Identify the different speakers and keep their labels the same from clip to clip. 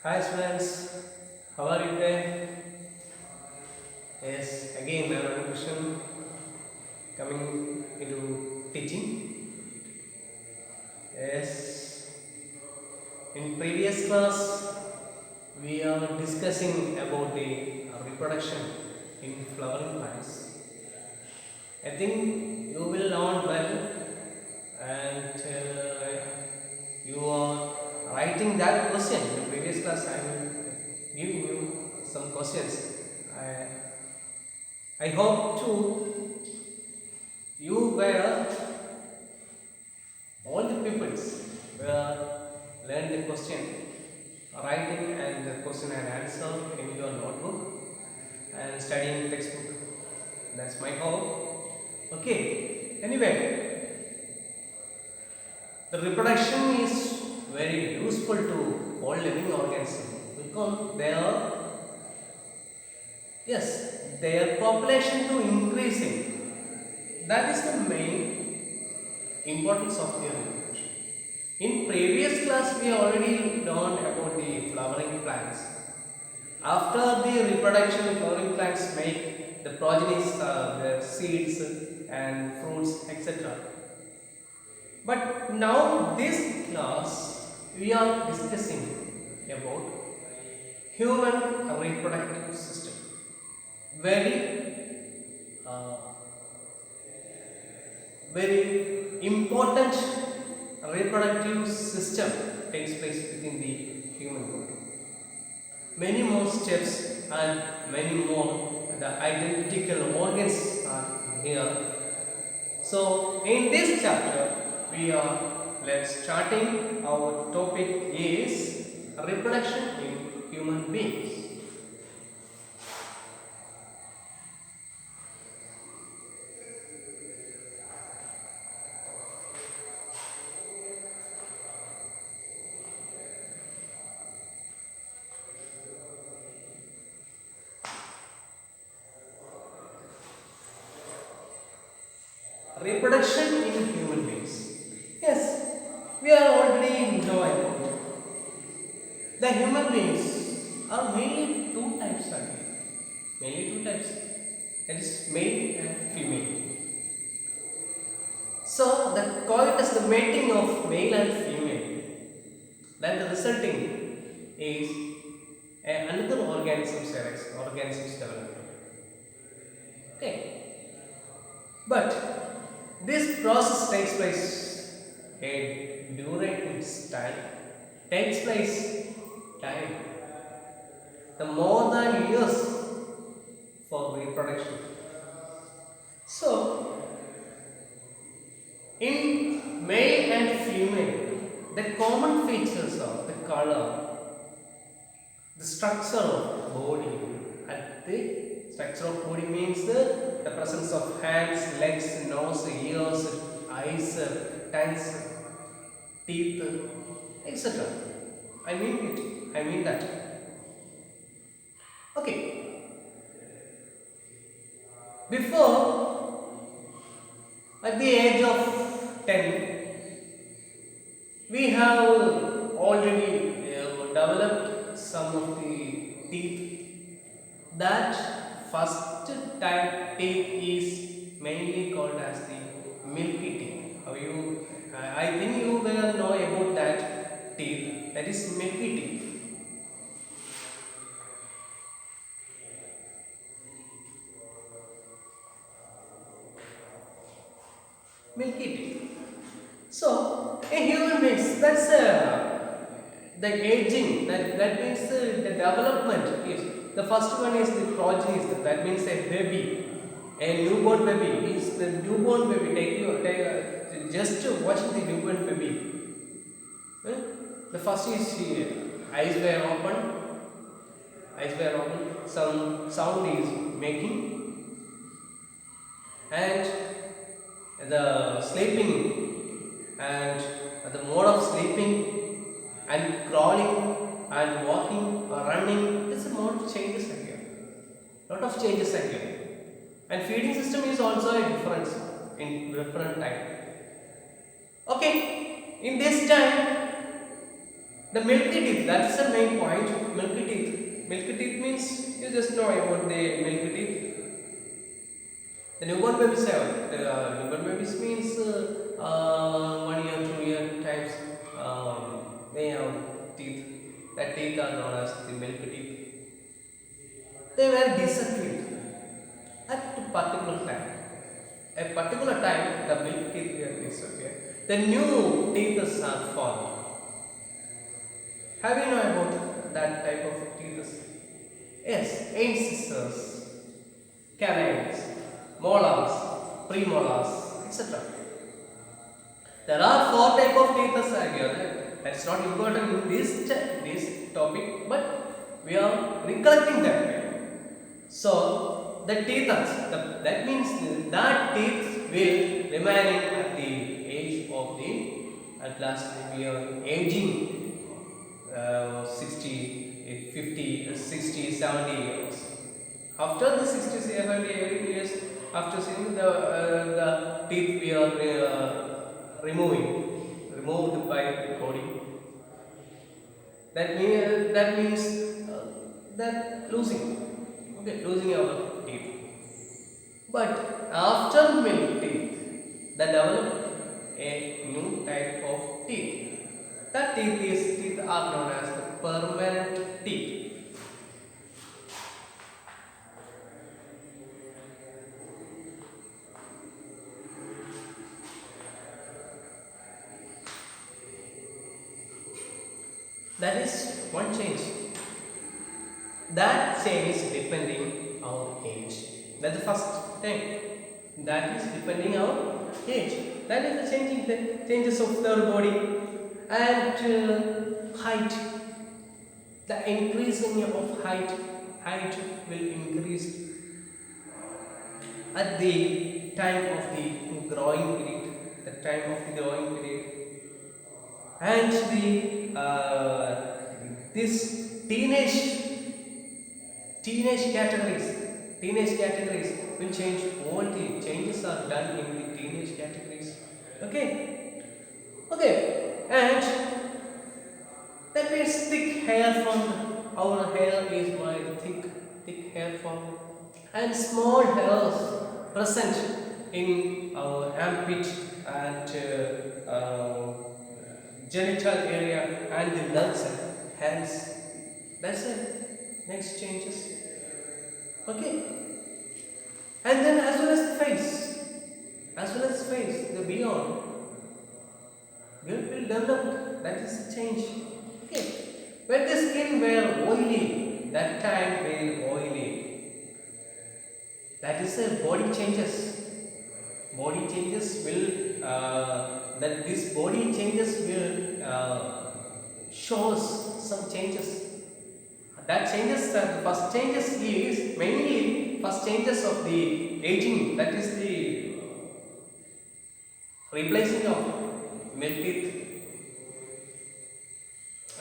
Speaker 1: Hi students, how are you today? Yes, again another question coming into teaching. Yes, in previous class we are discussing about the reproduction in flowering plants. I think you will learn well and you are writing that question. In the previous class I will giving you some questions. I hope to you were all the peoples were learn the question writing and the question and answer in your notebook and studying textbook. That's my hope. Okay. Anyway, the reproduction is very useful to all living organisms because they are yes their population to increasing. That is the main importance of the reproduction. In previous class, we already learned about the flowering plants. After the reproduction, the flowering plants make the progenies, the seeds and fruits, etc. But now this class, we are discussing about human reproductive system. Very uh, very important reproductive system takes place within the human body. Many more steps and many more the identical organs are here. So in this chapter we are let's starting our topic is reproduction in human beings. Reproduction in human beings. Yes, we are already knowing the human beings are mainly two types only. Mainly two types. That is male and female. So the called as the mating of male and female. Then the resulting is another organism's development. Okay. But this process takes place a duration time. Takes place time. The more than years for reproduction. So in male and female, the common features are the color, the structure of body. And the structure of body means the presence of hands, legs, nose, ears, eyes, tongues, teeth, etc. I mean it. I mean that. Okay. Before, at the age of 10, we have already developed some of the teeth. That first type teeth is mainly called as the milky teeth. How you? I think you will know about that teeth. That is milky teeth. Milky teeth. So a human beings. That's the aging. That means the development is the first one is the progeny. That means a baby. A newborn baby is the newborn baby. Just watching the newborn baby. Well, the first is eyes were open. Eyes were open. Some sound is making, and the sleeping and the mode of sleeping and crawling and walking or running. This is mode changes are here. Lot of changes are here. And feeding system is also a difference in different time. Okay, in this time The milky teeth, that's the main point. Milky teeth. Milky teeth means you just know about the milky teeth. The newborn babies have. The newborn babies means 1 year, 2 year times they have teeth. That teeth are known as the milky teeth. They were disappeared at a particular time. A particular time, the milk teeth were disappeared. The new teeth are formed. Have you know about that type of teeth? Yes, ancestors, canines, molars, premolars, etc. There are 4 type of teeth are here. That's not important in this topic, but we are recollecting that. So the teeth, that means that teeth will remaining at the age of the, at last we are aging 60, 50, 60, 70 years. After the 60, 70 years, after seeing the teeth we are removed by the body. That means that losing our teeth. But after milk teeth, they develop a new type of teeth. That teeth are known as the permanent teeth. That is one change. That change depending on age. That's the first thing. That is depending on age. That is the changes of their body and height. The increasing of height will increase at the time of the growing period. The time of the growing period, and the this teenage categories will change. All the changes are done in the teenage categories. Okay, and that means thick hair form. Our hair is very thick hair form, and small hairs present in our armpit and genital area and the legs and hands. That's it. Next changes. Okay. And then as well as the face, the beyond will develop. That is the change. Okay. When the skin were oily, that time very oily. That is the body changes. Body changes will that this body changes will shows some changes. That changes, the first changes is mainly first changes of the aging. That is the replacing of milk teeth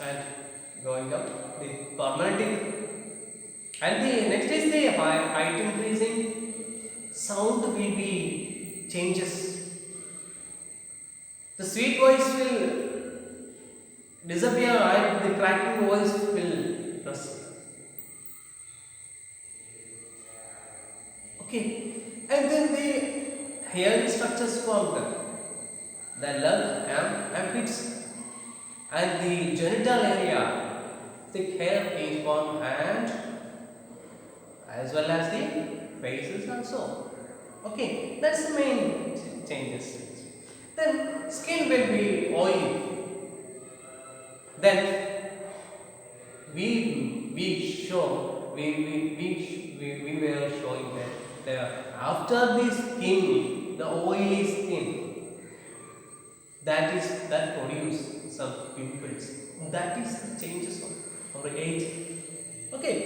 Speaker 1: and going up the permanent teeth. And the next is the height increasing. Sound will be changes. The sweet voice will disappear and the cracking voice will proceed. Okay, and then the hair structures formed. The lung, armpits, and the genital area, thick hair is formed, and as well as the faces also. Okay, that's the main changes. Then skin will be oily. Then we were showing that after the skin, the oily skin, that produce some pimples. That is the changes of our age. Okay,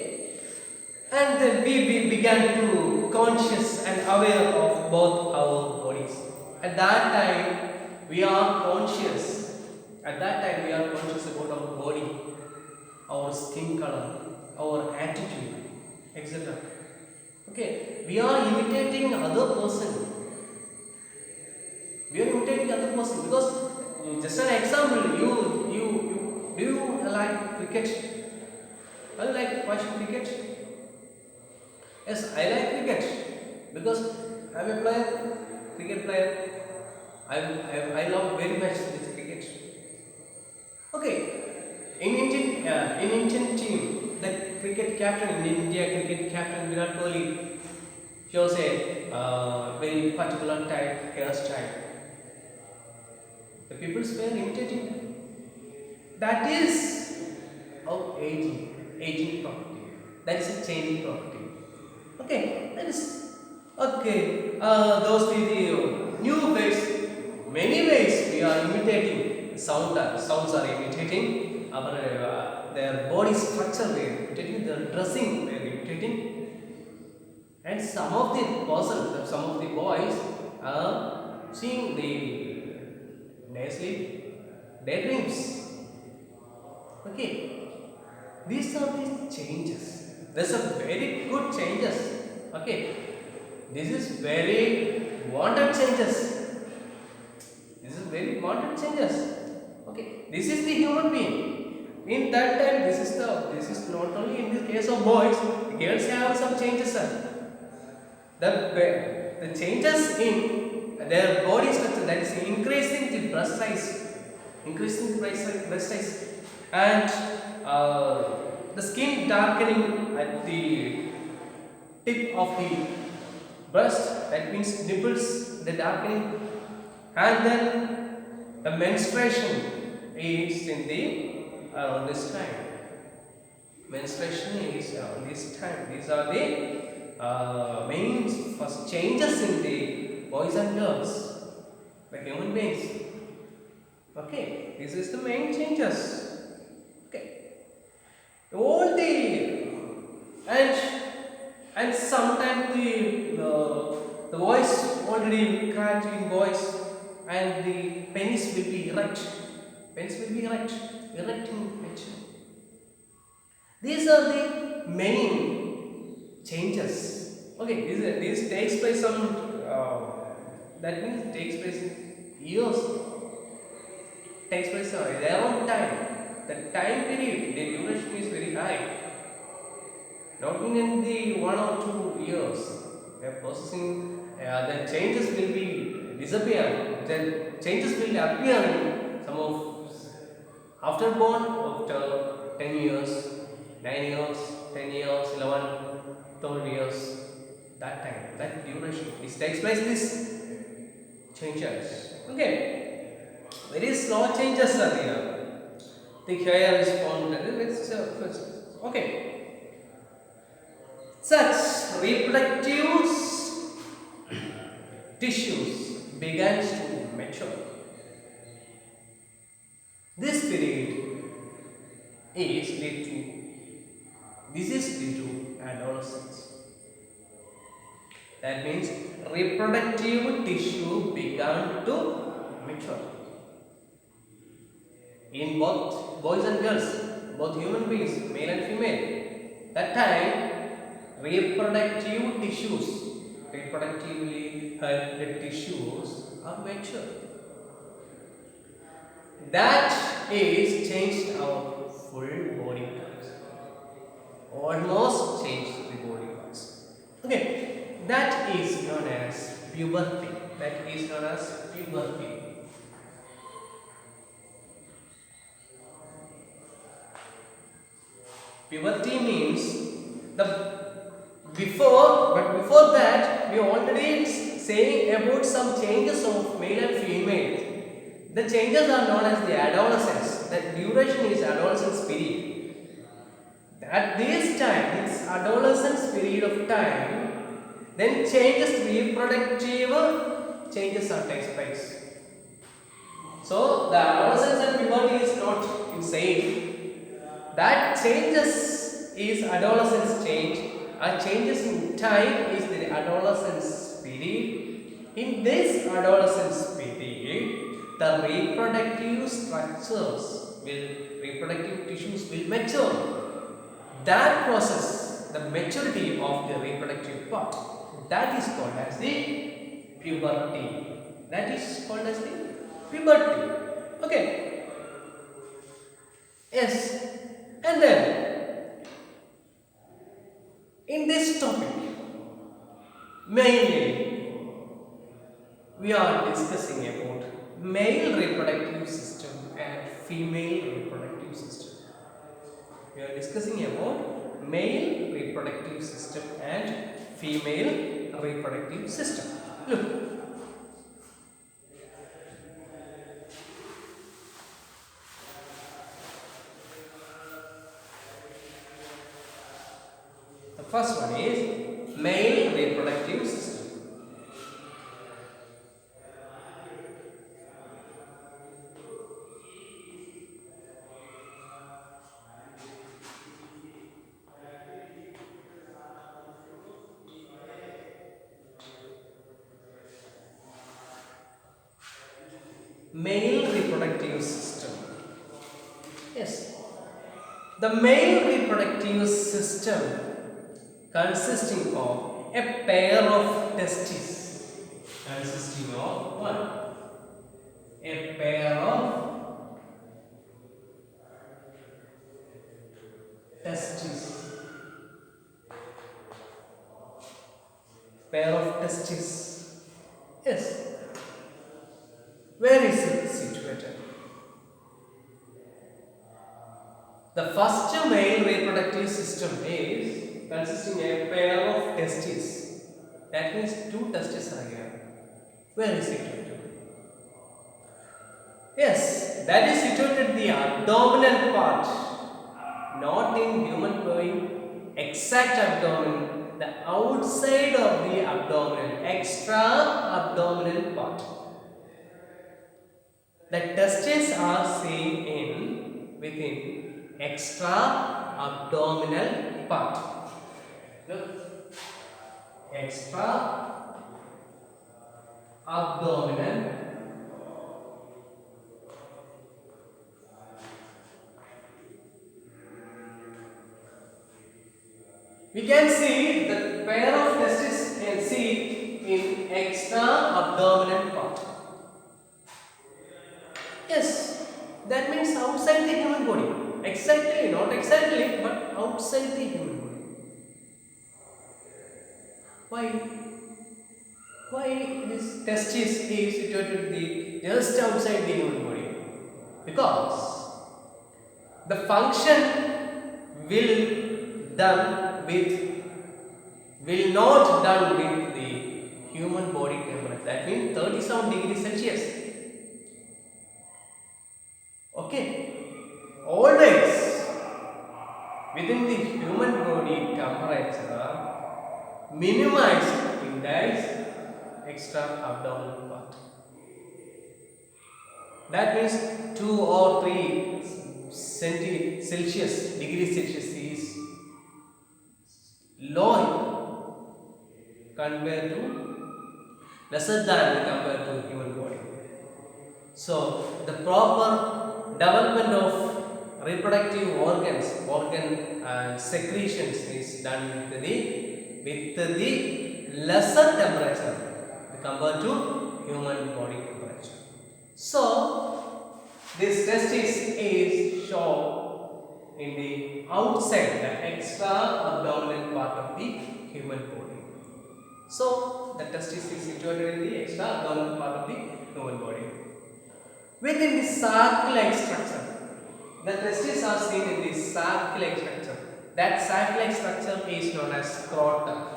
Speaker 1: and then we began to conscious and aware of both our bodies. At that time, we are conscious. At that time, we are conscious about our body, our skin color, our attitude, etc. Okay, we are imitating other person. We are imitating other person because just an example. Do you cricket? I like watching cricket. Yes, I like cricket because I'm a player, cricket player. I love very much this cricket. Okay, in Indian team, the cricket captain in India, cricket captain Virat Kohli shows a very particular type hairstyle. The people were imitating. That is how aging property. That is a changing property. Okay, that is okay. Those are the new ways. Many ways we are imitating sounds are imitating our their body structure. We are imitating their dressing. We are imitating, and some of the persons, some of the boys are seeing the day sleep, daydreams. Okay, these are the changes. These are very good changes. Okay, this is very wanted changes. This is very wanted changes. Okay, this is the human being. In that time, this is not only in the case of boys. Girls have some changes. The changes in their body structure, that is increasing the breast size, breast size, and the skin darkening at the tip of the breast, that means nipples, the darkening, and then the menstruation is in the around this time. Menstruation is around this time. These are the main first changes in the boys and girls, the human beings. Okay, this is the main changes. Okay, all the and sometimes the voice already cracked in voice, and the penis will be erect. Penis will be erecting nature. These are the main changes. Okay, this takes place that means takes place in years. Takes place around time. The time period, the duration is very high. Not in the 1 or 2 years. They are processing. The changes will be disappear. The changes will appear in some of after born after 10 years, 9 years, 10 years, 11, 12 years. That time, that duration. This takes place. This changes. Okay. Very slow changes are there. The hair is formed. Okay. Such reproductive tissues begins to mature. This period is due to adolescence. That means reproductive tissue began to mature. In both boys and girls, both human beings, male and female, that time reproductively helped tissues are mature. That is changed our full body parts. Almost changed the body parts. Okay, that is known as puberty. Puberty means before that we already saying about some changes of male and female. The changes are known as the adolescence. The duration is adolescence period. At this time, it's adolescence period of time, then reproductive changes are takes place. So the adolescence and puberty is not insane. That changes is adolescence change. Changes in time is the adolescence period. In this adolescence period, the reproductive tissues will mature. That process, the maturity of the reproductive part, that is called as the puberty. Okay. Yes. And then in this topic, mainly we are discussing about male reproductive system and female reproductive system. We are discussing about male reproductive system and female reproductive system. Look, the first one is male reproductive system. Male reproductive system. Yes. The male reproductive system consisting of a pair of testes. Consisting of what? A pair of testes. Pair of testes. Yes. Where is it situated? The first male reproductive system is consisting of a pair of testes. That means two testes are here. Where is it situated? Yes, that is situated in the abdominal part, not in human body, exact abdomen, the outside of the abdominal, extra abdominal part. The testes are seen in within extra abdominal part. Look, extra abdominal we can see the pair of testes can see in extra abdominal part. Yes, that means outside the human body. Exactly, not exactly, but outside the human body. Why? Why this testis is situated just outside the human body? Because the function will not done with the human body temperature. That means 37 degrees Celsius. Okay, always within the human body temperature minimized in that extra abdominal part. That means 2 or 3 degrees Celsius is low compared to lesser than compared to human body. So the proper development of reproductive organ and secretions is done with the lesser temperature compared to human body temperature. So this testis is shown in the outside, the extra abdominal part of the human body. So the testis is situated in the extra abdominal part of the human body. Within the sac-like structure, the testes are seen in the sac-like structure. That sac-like structure is known as scrotum.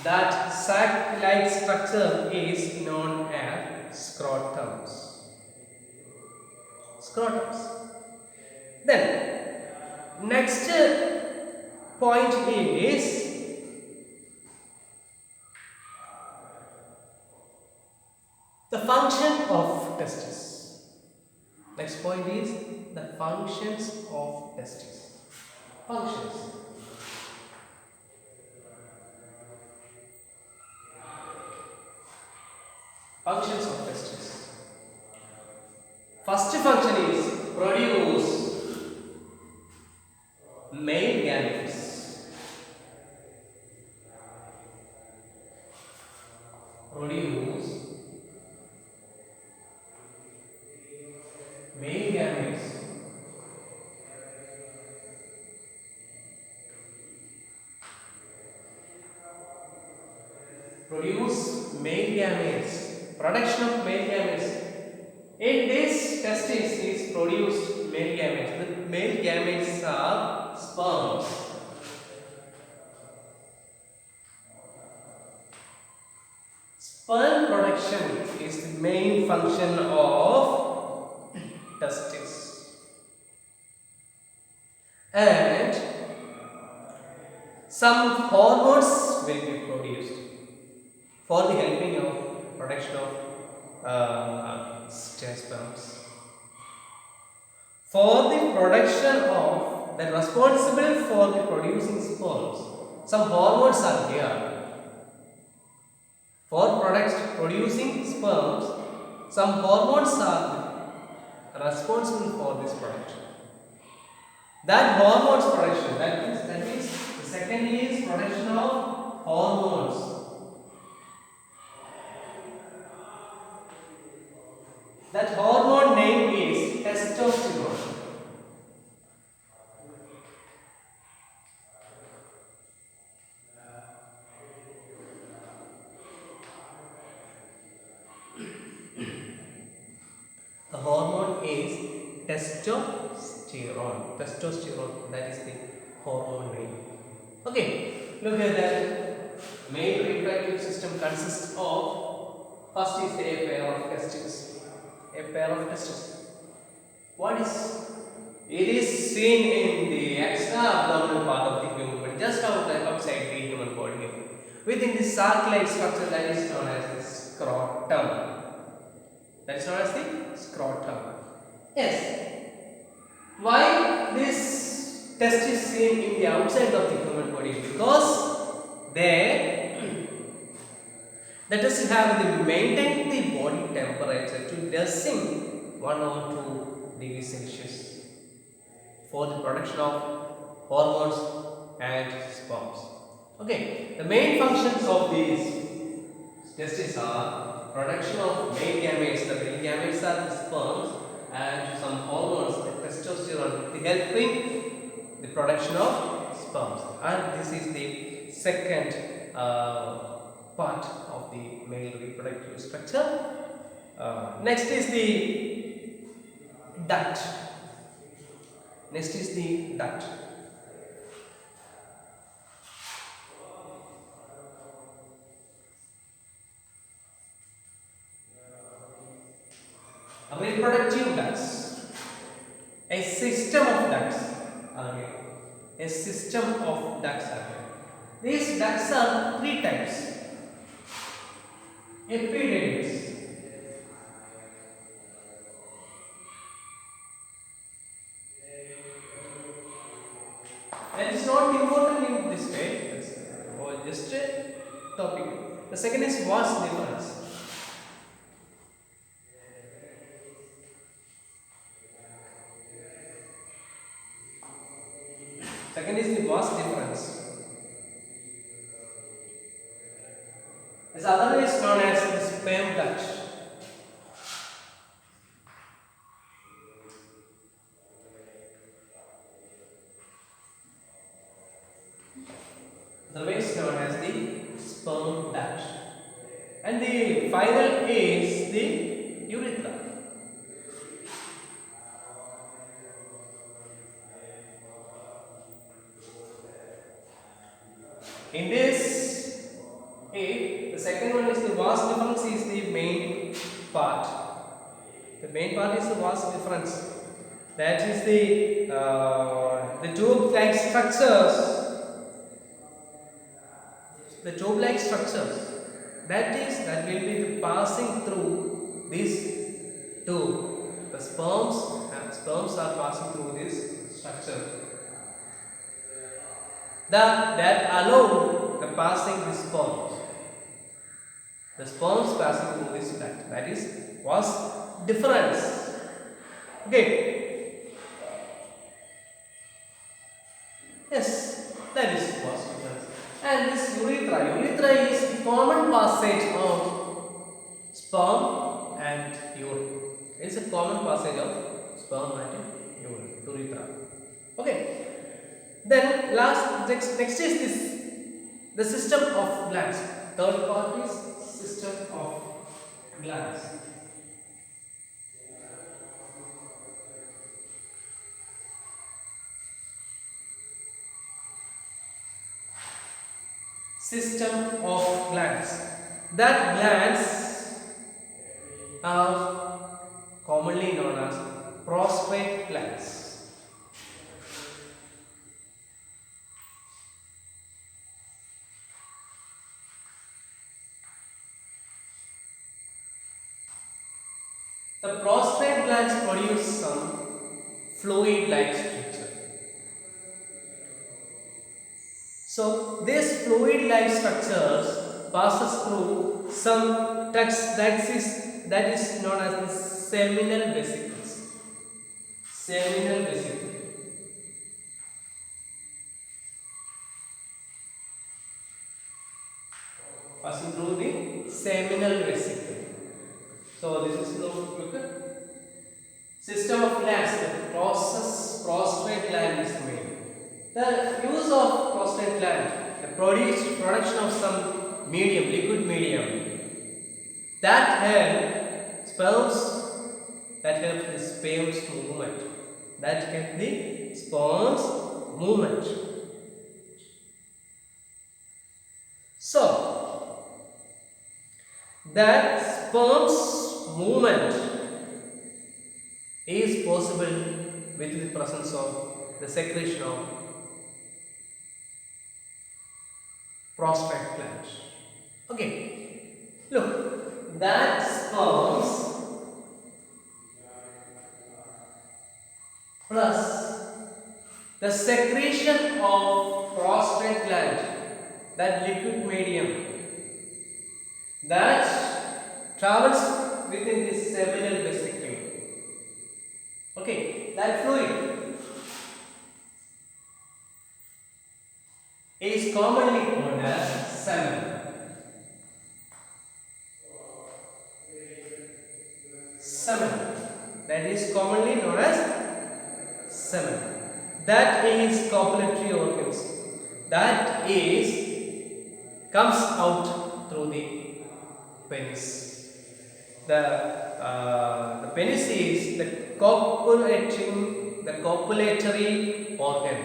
Speaker 1: That sac-like structure is known as scrotums. Scrotums. Then, next point is the function of testis. Next point is the functions of testis. Functions. Functions of testis. First function is produce male gametes. Produce Male gametes produce male gametes. Production of male gametes. In this testis is produced male gametes. The male gametes are sperms. Sperm production is the main function of testis. And some hormones will be produced for the helping of production of sperms. For the production of that responsible for the producing sperms, some hormones are here. For producing sperms, some hormones are responsible for this production. That hormones production, that means the second is production of hormones. That hormone name is testosterone. The hormone is testosterone. Testosterone, that is the hormone name. Okay, look at that. Male reproductive system consists of, first is a pair of testes. A pair of testes. What is? It is seen in the extra-abdominal part of the human body, just outside the human body. Within the sac-like structure that is known as the scrotum. That is known as the scrotum. Yes. Why this test is seen in the outside of the human body? Because there the test have to maintain the body temperature to less than 1 or 2 degrees Celsius for the production of hormones and sperms. Okay, the main functions of these testes are production of male gametes. The male gametes are the sperms and some hormones, the testosterone, the helping the production of sperms. And this is the second part of the male reproductive structure. Next is the duct. Next is the duct. Reproductive ducts. A system of ducts are here. A system of ducts are here. These ducts are 3 types. Epididymis. That is not important in this way. Or just a topic. The second is vas deferens. Second is the vas deferens. This other is known as the sperm duct. Otherwise known as the sperm duct. And the final is the urethra. In this, the second one is the vas deferens is the main part. The main part is the vas deferens. That is the tube-like structures. The tube-like structures. That will be passing through this tube. The sperms are passing through this structure. That allow the passing the sperms. The sperms passing through this duct. That is vas deferens. Okay. Yes, that is vas deferens. And this urethra. Urethra is the common passage of sperm and urine. It is a common passage of sperm and urethra. Okay. Then next is this, the system of glands. Third part is system of glands. System of glands. That glands are commonly known as prostate glands. The prostate glands produce some fluid-like structure. So these fluid-like structures passes through some ducts that is known as the seminal vesicles. Seminal vesicle. Passing through the seminal vesicle. So this is look at system of glands. The prostate gland is made. The use of prostate gland, the production of some medium, liquid medium, that help the sperm's movement. That help the sperm's movement. So that sperm's movement is possible with the presence of the secretion of prostate gland. Okay, look, that sperms plus the secretion of prostate gland, that liquid medium, that travels within this seminal vesicle. Okay, that fluid is commonly called as semen. Semen. That is commonly known as semen. That is copulatory organs. That is comes out through the penis. The penis is the copulatory organ.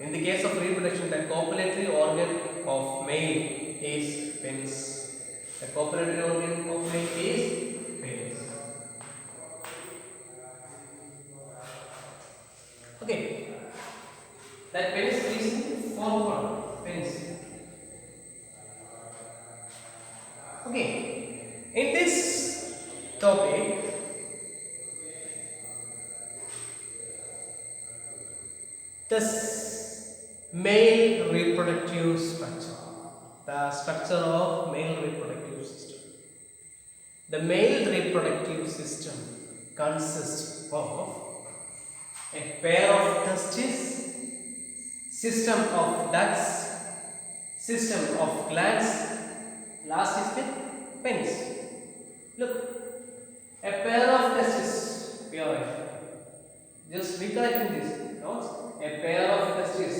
Speaker 1: In the case of reproduction, the copulatory organ of male is penis. The copulatory organ of male is penis. Okay. That penis is formed penis. Okay. In this topic, male reproductive structure, the structure of male reproductive system. The male reproductive system consists of a pair of testes, system of ducts, system of glands, last is the penis. Look, a pair of testes, we are just recollecting this notes. A pair of testes.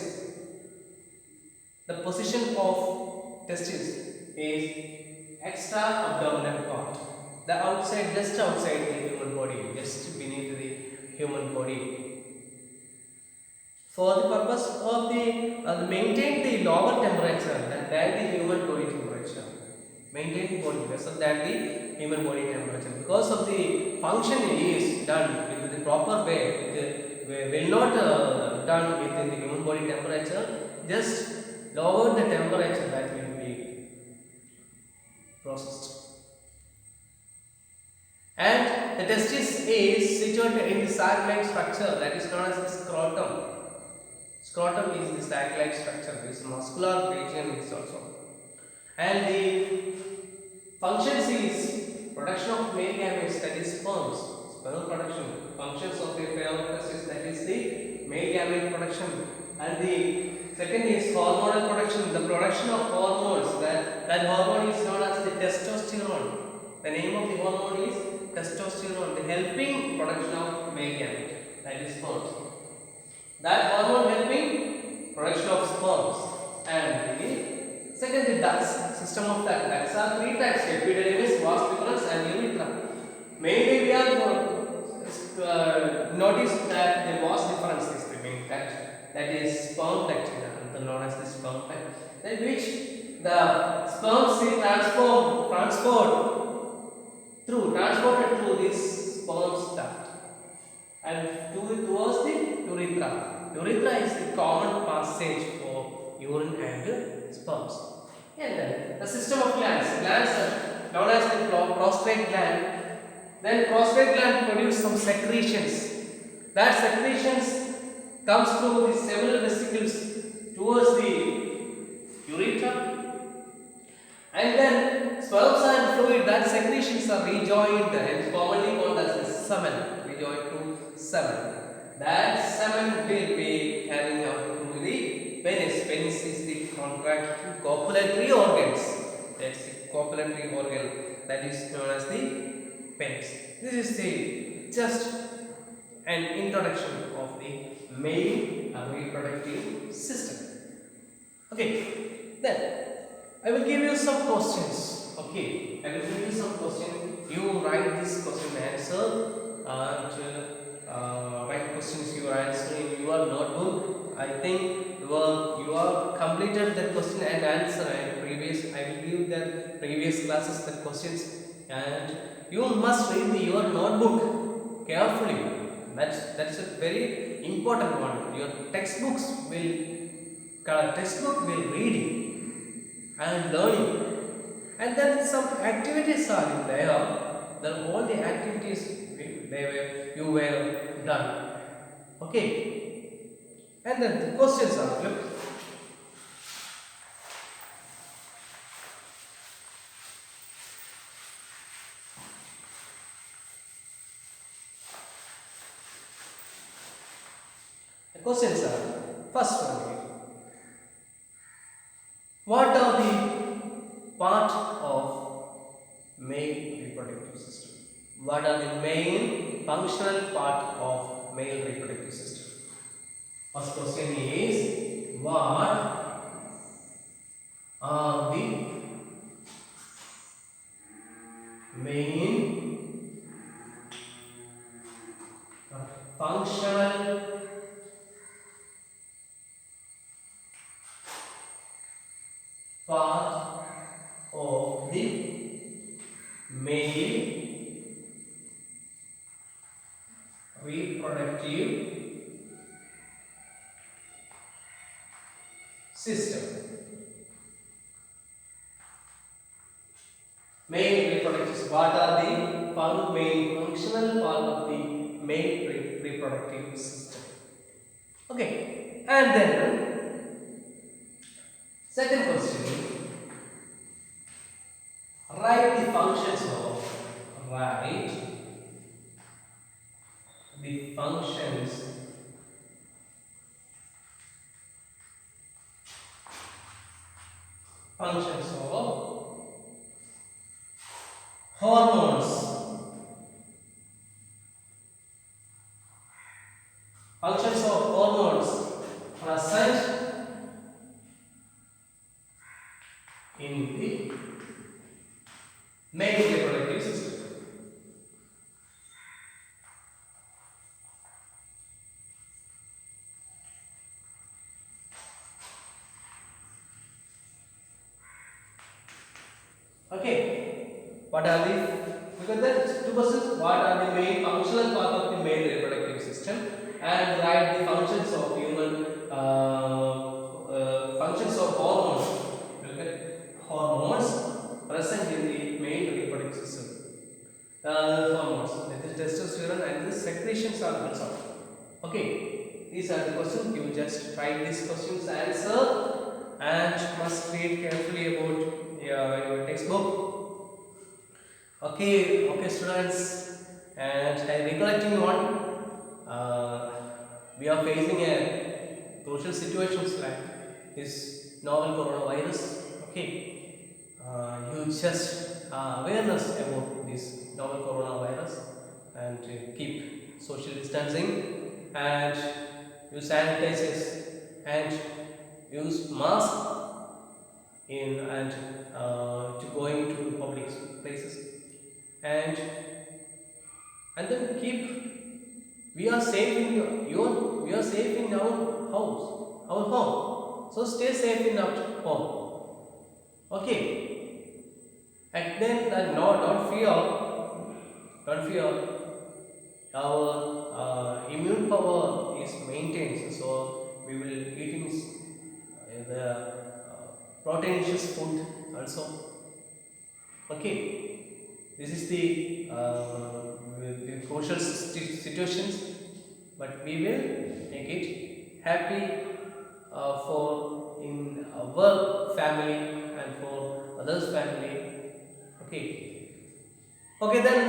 Speaker 1: The position of testes is extra abdominal part. The outside, just outside the human body, just beneath the human body. For the purpose of the maintain the lower temperature than the human body temperature. Maintain body vessel than the human body temperature. Because of the function is done with the proper way. Will not done within the human body temperature, just lower the temperature that will be processed. And the testis is situated in the sac-like structure that is known as the scrotum. Scrotum is the sac-like structure. This muscular region is also. And the functions is production of male gametes, that is sperms. Sperm production. Functions of the pair of testes, that is the male gamete production. And the second is hormonal production. The production of hormones. That hormone is known as the testosterone. The name of the hormone is testosterone. The helping production of male gamete, that is sperms. That hormone helping production of sperms. And the second, the ducts, system of ducts. Ducts are three types: epididymis, vas efferens, and urethra. Mainly, we are notice that the vas efferens is the main duct, that is sperm duct, known as the sperm duct, in which the sperms is transported through this sperm duct and towards the urethra. Urethra is the common passage for urine and sperms. And then the system of glands. Glands are known as the prostate gland. Then prostate gland produce some secretions. That secretions comes through the seminal vesicles towards the urethra. And then sperms and fluid, that secretions are rejoined and commonly called as the semen, rejoined to semen. That semen will be carrying out to the penis. Penis is the contracting copulatory organs. That's the copulatory organ that is known as the penis. This is the just an introduction of the male reproductive system. Okay, then I will give you some questions. Okay, I will give you some questions. You write this question answer and write questions you answer in your notebook. I think you are completed the question and answer. And previous, I will give the previous classes the questions, and you must read your notebook carefully. That's a very important one. Your textbook will reading and learning, and then some activities are in there. Then all the activities you were done. Okay, and then the questions are look. The questions are first one here. What are the part of male reproductive system? What are the main functional part of male reproductive system? First question is, what are the main functional part of the male reproductive system? Male reproductive system. What are the main functional part of the male reproductive system? Okay, and then second question. Write the functions of hormones. Functions of hormones present in the male reproductive system. Okay, what are because there two questions. What are the main functional part of the male reproductive system, and write the functions of functions of hormones. Hormones present in the male reproductive system. Hormones, that is testosterone and the secretions are also. Okay, these are the questions. You just write these questions, answer, and must read carefully about your textbook. Okay, students, and I recollecting we are facing a crucial situations like this novel coronavirus. Okay, you just awareness about this novel coronavirus and keep social distancing and use sanitizers and use mask in and to going to public places and then keep we are safe in your we are safe in our home, so stay safe in our home. Okay, and then no, don't fear, our immune power is maintained, so we will eating the proteinous food also. Okay, this is the crucial situations, but we will make it happy for in our family and for others family. Okay, okay, then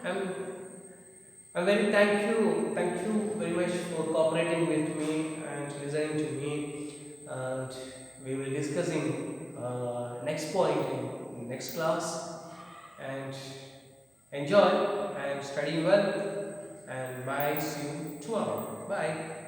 Speaker 1: I'm very thank you very much for cooperating with me and listening to me, and we will discussing next point in next class, and enjoy and study well, and bye, see you tomorrow, bye.